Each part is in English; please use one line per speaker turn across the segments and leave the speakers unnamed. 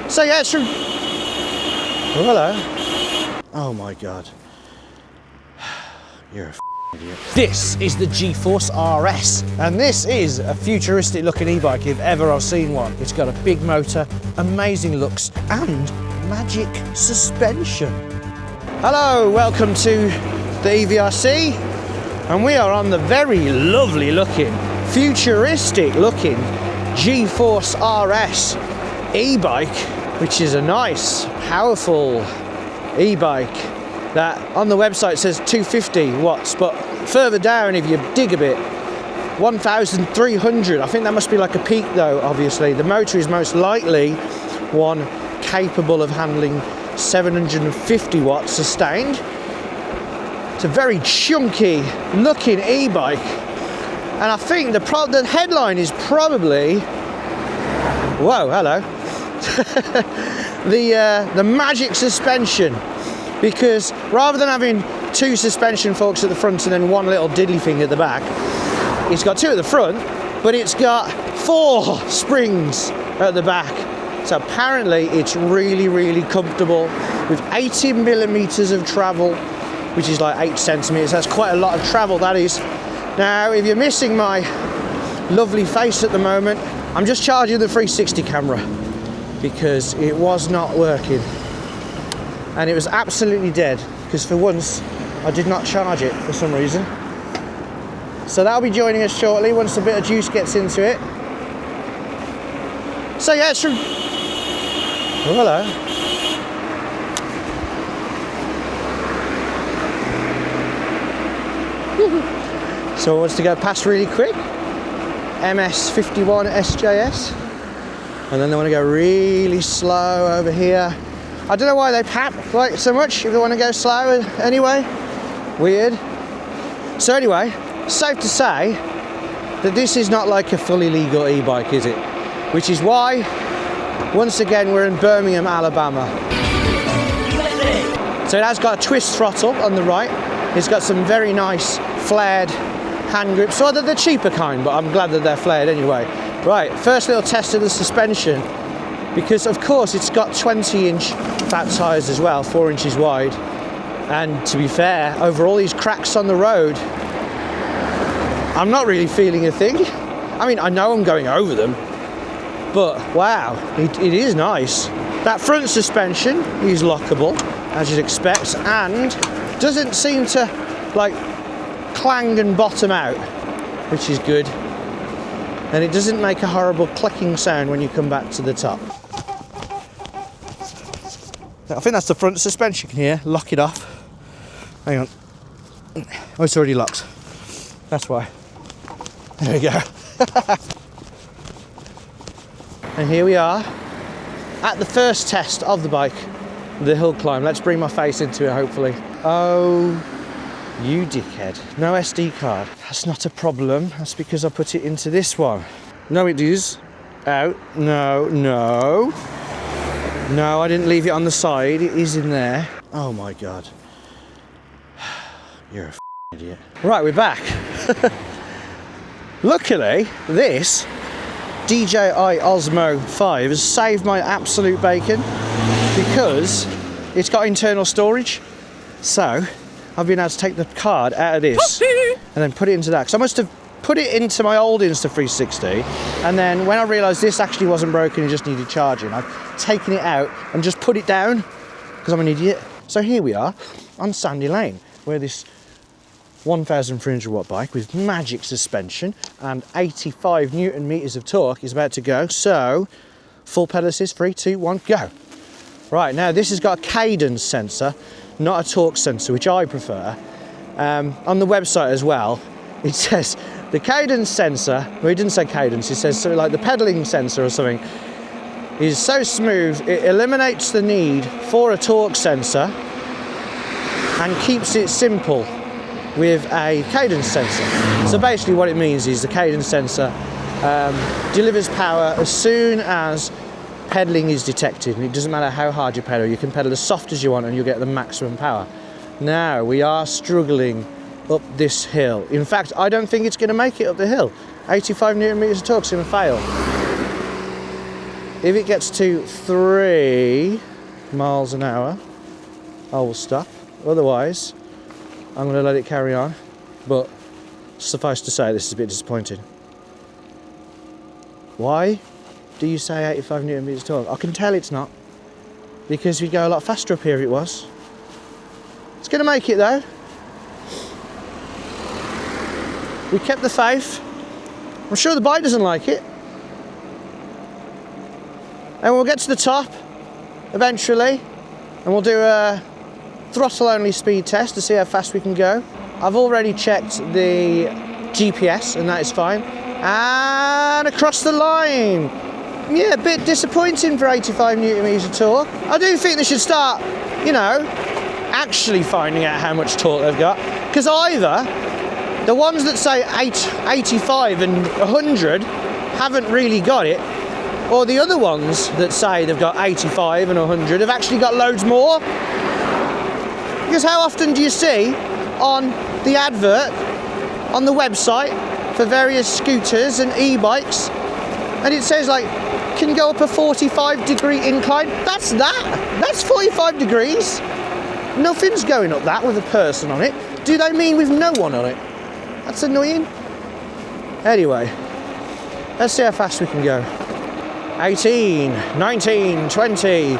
So yeah, it's from... Oh, hello. Oh my God. You're a idiot. This is the Gforce RS, and this is a futuristic looking e-bike if ever I've seen one. It's got a big motor, amazing looks, and magic suspension. Hello, welcome to the e-VRC, and we are on the very lovely looking, futuristic looking Gforce RS e-bike, which is a nice, powerful e-bike that on the website says 250 watts, but further down, if you dig a bit, 1,300. I think that must be like a peak though, obviously. The motor is most likely one capable of handling 750 watts sustained. It's a very chunky looking e-bike. And I think the headline is probably, whoa, hello, the magic suspension. Because rather than having two suspension forks at the front and then one little diddly thing at the back, it's got two at the front, but it's got 4 springs at the back. So apparently it's really, really comfortable with 80 millimeters of travel, which is like 8 centimeters. That's quite a lot of travel, that is. Now, if you're missing my lovely face at the moment, I'm just charging the 360 camera because it was not working. And it was absolutely dead because for once I did not charge it for some reason. So that'll be joining us shortly once a bit of juice gets into it. So yeah, it's from... Oh, hello. So it wants to go past really quick. MS51 SJS. And then they want to go really slow over here. I don't know why they pap like so much if they want to go slow anyway. Weird. So anyway, safe to say that this is not like a fully legal e-bike, is it? Which is why, once again, we're in Birmingham, Alabama. So it has got a twist throttle on the right. It's got some very nice flared hand grips. So they're the cheaper kind, but I'm glad that they're flared anyway. Right, first little test of the suspension. Because of course it's got 20-inch fat tyres as well, 4 inches wide. And to be fair, over all these cracks on the road, I'm not really feeling a thing. I mean, I know I'm going over them, but wow, it is nice. That front suspension is lockable, as you'd expect, and doesn't seem to like clang and bottom out, which is good. And it doesn't make a horrible clicking sound when you come back to the top. I think that's the front suspension here. Lock it off. Hang on. Oh, it's already locked. That's why. There we go. And here we are at the first test of the bike, the hill climb. Let's bring my face into it, hopefully. Oh, you dickhead. No SD card. That's not a problem. That's because I put it into this one. No, it is. Out. No, no. No, I didn't leave it on the side. It is in there. Oh my God. You're a idiot. Right, we're back. Luckily, this DJI Osmo 5 has saved my absolute bacon because it's got internal storage. So I've been able to take the card out of this and then put it into that. Because I must have put it into my old Insta360, and then when I realised this actually wasn't broken, it just needed charging, I've taken it out and just put it down because I'm an idiot. So here we are on Sandy Lane, where this 1,300 watt bike with magic suspension and 85 Newton meters of torque is about to go. So full pedal assist, 3, 2, 1, go. Right, now this has got a cadence sensor, not a torque sensor, which I prefer. On the website as well, it says the cadence sensor, well, it didn't say cadence, it says something like the pedaling sensor or something, is so smooth it eliminates the need for a torque sensor and keeps it simple with a cadence sensor. So basically what it means is the cadence sensor delivers power as soon as pedaling is detected, and it doesn't matter how hard you pedal, you can pedal as soft as you want and you'll get the maximum power. Now we are struggling up this hill. In fact, I don't think it's going to make it up the hill. 85 Newton meters of torque is going to fail. If it gets to 3 miles an hour, I will stop. Otherwise, I'm going to let it carry on. But suffice to say, this is a bit disappointing. Why do you say 85 Newton meters torque? I can tell it's not, because we'd go a lot faster up here if it was. It's going to make it though. We kept the faith. I'm sure the bike doesn't like it. And we'll get to the top eventually, and we'll do a throttle only speed test to see how fast we can go. I've already checked the GPS and that is fine. And across the line. Yeah, a bit disappointing for 85 Newton meter torque. I do think they should start, you know, actually finding out how much torque they've got. Because either the ones that say 85 and 100 haven't really got it, or the other ones that say they've got 85 and 100 have actually got loads more. Because how often do you see on the advert on the website for various scooters and e-bikes, and it says like, can go up a 45-degree incline? That's 45 degrees. Nothing's going up that with a person on it. Do they mean with no one on it? That's annoying. Anyway, let's see how fast we can go. 18, 19, 20.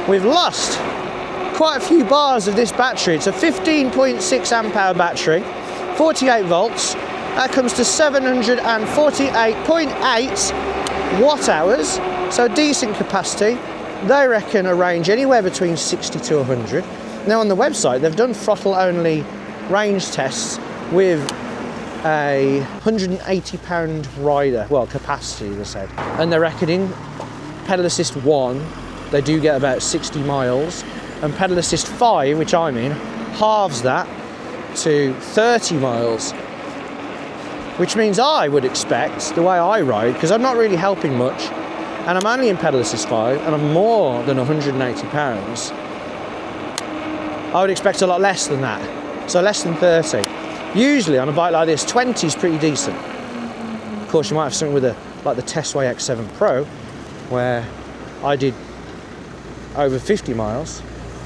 We've lost quite a few bars of this battery. It's a 15.6 amp hour battery, 48 volts. That comes to 748.8 watt hours, so decent capacity. They reckon a range anywhere between 60 to 100. Now on the website, they've done throttle only range tests with a 180 pound rider, well, capacity they said, and they're reckoning pedal assist 1 they do get about 60 miles, and pedal assist 5, which I'm in, halves that to 30 miles, which means I would expect, the way I ride, because I'm not really helping much and I'm only in pedal assist 5 and I'm more than 180 pounds, I would expect a lot less than that, so less than 30. Usually on a bike like this, 20 is pretty decent. Of course, you might have something with like the Tesla X7 Pro, where I did over 50 miles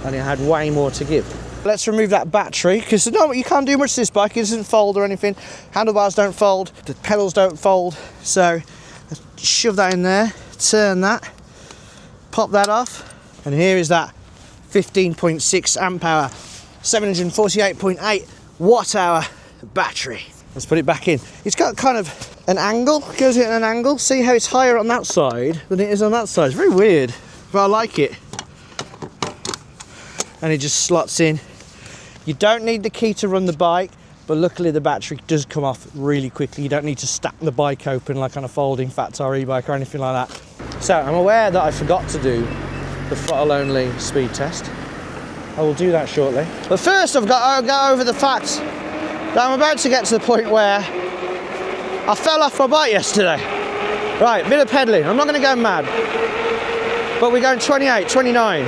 and it had way more to give. Let's remove that battery, because no, you can't do much to this bike. It doesn't fold or anything. Handlebars don't fold, the pedals don't fold. So let's shove that in there, turn that, pop that off, and here is that 15.6 amp hour, 748.8 watt hour battery. Let's put it back in. It's got kind of an angle, goes in at an angle. See how it's higher on that side than it is on that side. It's very weird, but I like it. And it just slots in. You don't need the key to run the bike, but luckily the battery does come off really quickly. You don't need to stack the bike open like on a folding fat tire e-bike or anything like that. So I'm aware that I forgot to do the throttle only speed test. I will do that shortly. But first I've got to go over the fact that I'm about to get to the point where I fell off my bike yesterday. Right, bit of pedalling. I'm not going to go mad. But we're going 28, 29,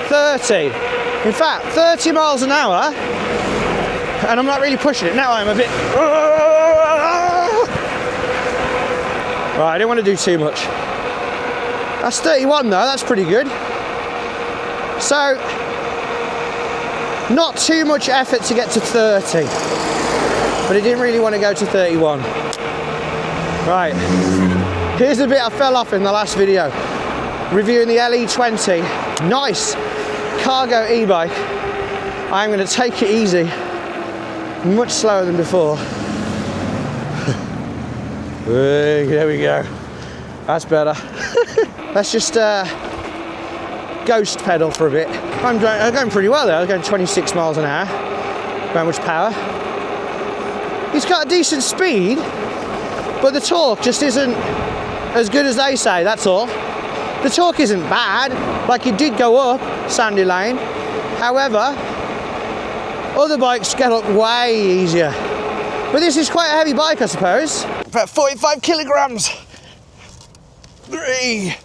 30. In fact, 30 miles an hour. And I'm not really pushing it. Now I'm a bit... Right, I didn't want to do too much. That's 31 though, that's pretty good. So, not too much effort to get to 30, but I didn't really want to go to 31. Right, here's the bit I fell off in the last video, reviewing the LE20, nice cargo e-bike. I'm going to take it easy, much slower than before. There we go, that's better. Let's just ghost pedal for a bit. I'm going pretty well there. I'm going 26 miles an hour. Very much power. It's got a decent speed, but the torque just isn't as good as they say, that's all. The torque isn't bad, like it did go up Sandy Lane. However, other bikes get up way easier. But this is quite a heavy bike, I suppose. About 45 kilograms. 3,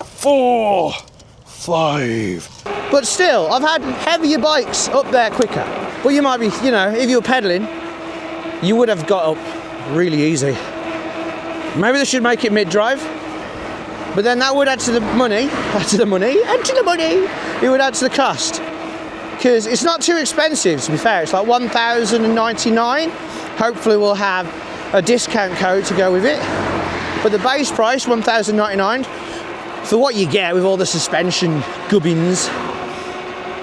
4, 5. But still, I've had heavier bikes up there quicker. But you might be, you know, if you were pedaling, you would have got up really easy. Maybe they should make it mid-drive, but then that would add to the money, it would add to the cost. Because it's not too expensive, to be fair. It's like $1,099. Hopefully we'll have a discount code to go with it. But the base price, $1,099, for what you get with all the suspension gubbins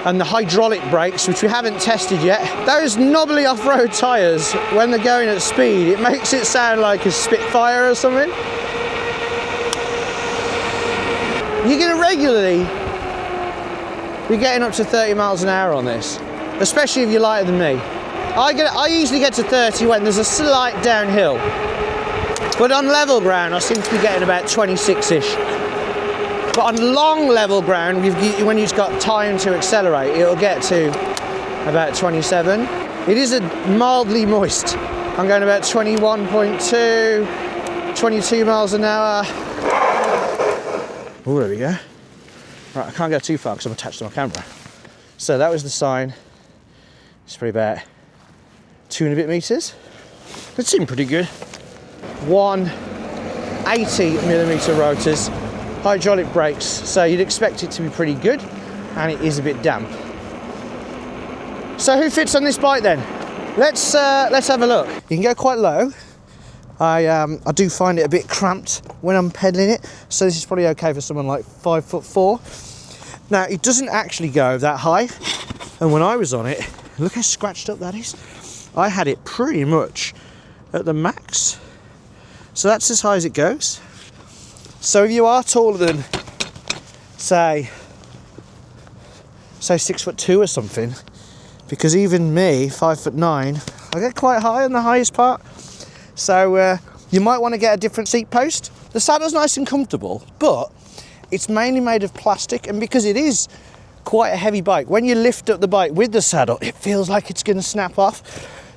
and the hydraulic brakes, which we haven't tested yet. Those knobbly off-road tyres, when they're going at speed, it makes it sound like a Spitfire or something. You're going to regularly be getting up to 30 miles an hour on this, especially if you're lighter than me. I usually get to 30 when there's a slight downhill, but on level ground I seem to be getting about 26-ish. But on long level ground, when you've got time to accelerate, it'll get to about 27. It is a mildly moist. I'm going about 21.2, 22 miles an hour. Oh, there we go. Right, I can't go too far because I'm attached to my camera. So that was the sign. It's probably about 2 and a bit meters. It seemed pretty good. 180mm rotors, hydraulic brakes. So you'd expect it to be pretty good, and it is a bit damp. So who fits on this bike then? Let's have a look. You can go quite low. I do find it a bit cramped when I'm pedaling it, so this is probably okay for someone like 5'4". Now it doesn't actually go that high, and when I was on it, look how scratched up that is. I had it pretty much at the max, so that's as high as it goes. So if you are taller than say 6'2" or something, because even me, 5'9", I get quite high on the highest part. So you might want to get a different seat post. The saddle's nice and comfortable, but it's mainly made of plastic, and because it is quite a heavy bike, when you lift up the bike with the saddle, it feels like it's going to snap off.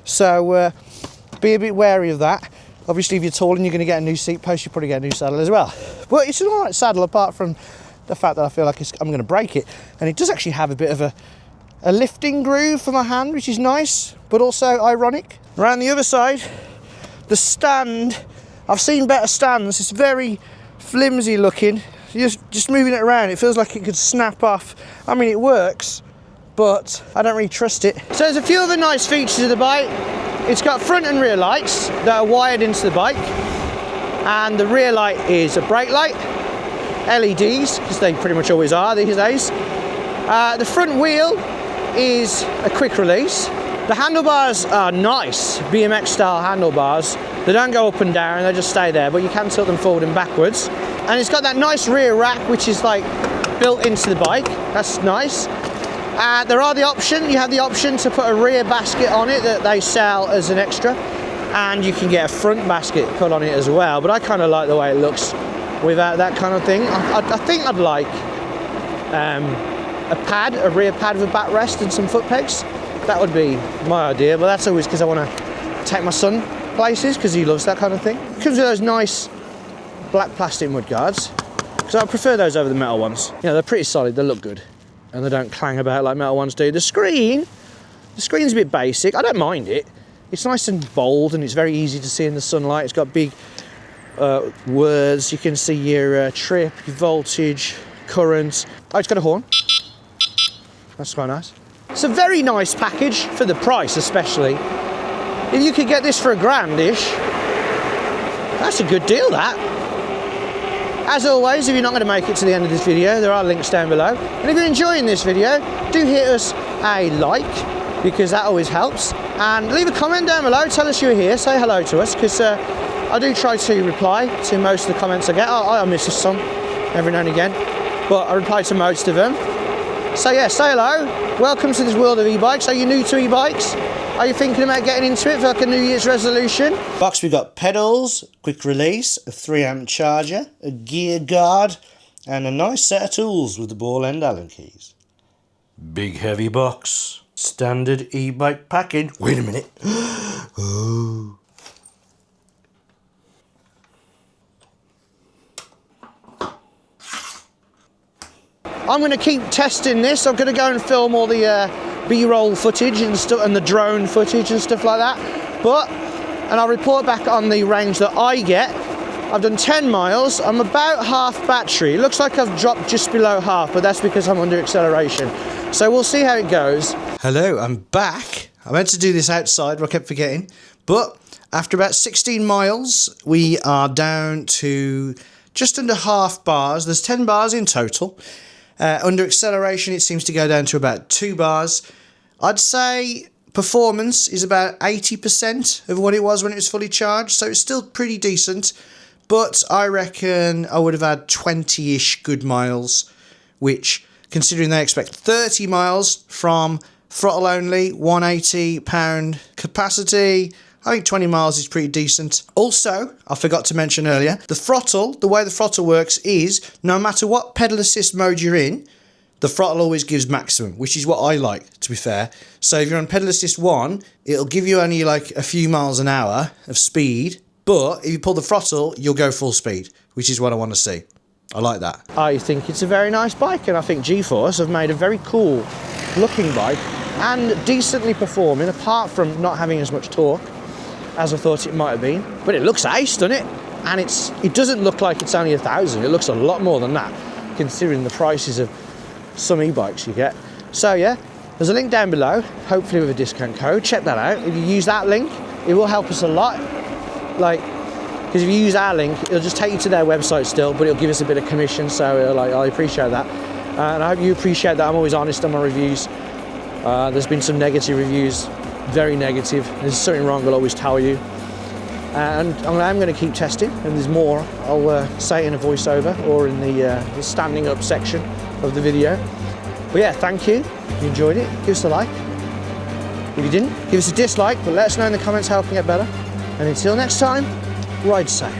So be a bit wary of that. Obviously, if you're tall and you're going to get a new seat post, you probably get a new saddle as well. But it's an alright saddle, apart from the fact that I feel like I'm going to break it. And it does actually have a bit of a lifting groove for my hand, which is nice, but also ironic. Around the other side, the stand, I've seen better stands. It's very flimsy looking. Just moving it around, it feels like it could snap off. I mean, it works, but I don't really trust it. So there's a few other nice features of the bike. It's got front and rear lights that are wired into the bike, and the rear light is a brake light, LEDs, because they pretty much always are these days. The front wheel is a quick release. The handlebars are nice, BMX style handlebars. They don't go up and down, they just stay there, but you can tilt them forward and backwards. And it's got that nice rear rack, which is like built into the bike. That's nice. You have the option to put a rear basket on it that they sell as an extra, and you can get a front basket put on it as well. But I kind of like the way it looks without that kind of thing. I think I'd like a rear pad with a backrest and some foot pegs. That would be my idea, but that's always because I want to take my son places, because he loves that kind of thing. It comes with those nice black plastic mudguards, because I prefer those over the metal ones. You know, they're pretty solid, they look good, and they don't clang about like metal ones do. The screen's a bit basic. I don't mind it. It's nice and bold, and it's very easy to see in the sunlight. It's got big words. You can see your trip, your voltage, current. Oh, it's got a horn. That's quite nice. It's a very nice package for the price, especially. If you could get this for $1,000-ish, that's a good deal, that. As always, if you're not going to make it to the end of this video, there are links down below. And if you're enjoying this video, do hit us a like, because that always helps. And leave a comment down below, tell us you're here, say hello to us, because I do try to reply to most of the comments I get. I miss some every now and again, but I reply to most of them. So yeah, say hello. Welcome to this world of e-bikes. Are you new to e-bikes? Are you thinking about getting into it for like a New Year's resolution? Box, we've got pedals, quick release, a 3-amp charger, a gear guard, and a nice set of tools with the ball end Allen keys. Big heavy box. Standard e-bike package. Wait a minute. Oh. I'm going to keep testing this. I'm going to go and film all the B-roll footage and stuff, and the drone footage and stuff like that. And I'll report back on the range that I get I've done 10 miles. I'm about half battery. It looks like I've dropped just below half, but that's because I'm under acceleration. So we'll see how it goes. Hello, I'm back. I meant to do this outside, but I kept forgetting. But after about 16 miles, we are down to just under half bars. There's 10 bars in total. Under acceleration, it seems to go down to about 2 bars. I'd say performance is about 80% of what it was when it was fully charged, so it's still pretty decent. But I reckon I would have had 20-ish good miles, which, considering they expect 30 miles from throttle only, 180 pound capacity, I think 20 miles is pretty decent. Also, I forgot to mention earlier, the way the throttle works is, no matter what pedal assist mode you're in, the throttle always gives maximum, which is what I like, to be fair. So if you're on pedal assist 1, it'll give you only like a few miles an hour of speed, but if you pull the throttle, you'll go full speed, which is what I want to see. I like that. I think it's a very nice bike, and I think Gforce have made a very cool looking bike and decently performing, apart from not having as much torque as I thought it might have been. But it looks ace, doesn't it? And it doesn't look like it's only 1,000. It looks a lot more than that, considering the prices of some e-bikes you get. So yeah, there's a link down below, hopefully with a discount code. Check that out. If you use that link, it will help us a lot. Like, because if you use our link, it'll just take you to their website still, but it'll give us a bit of commission, so I appreciate that. And I hope you appreciate that I'm always honest on my reviews. There's been some negative reviews, very negative. There's something wrong, I'll always tell you. And I'm going to keep testing, and there's more. I'll say it in a voiceover or in the standing up section of the video. But yeah, thank you. If you enjoyed it, give us a like. If you didn't, give us a dislike, but let us know in the comments how I can get better. And until next time, ride safe.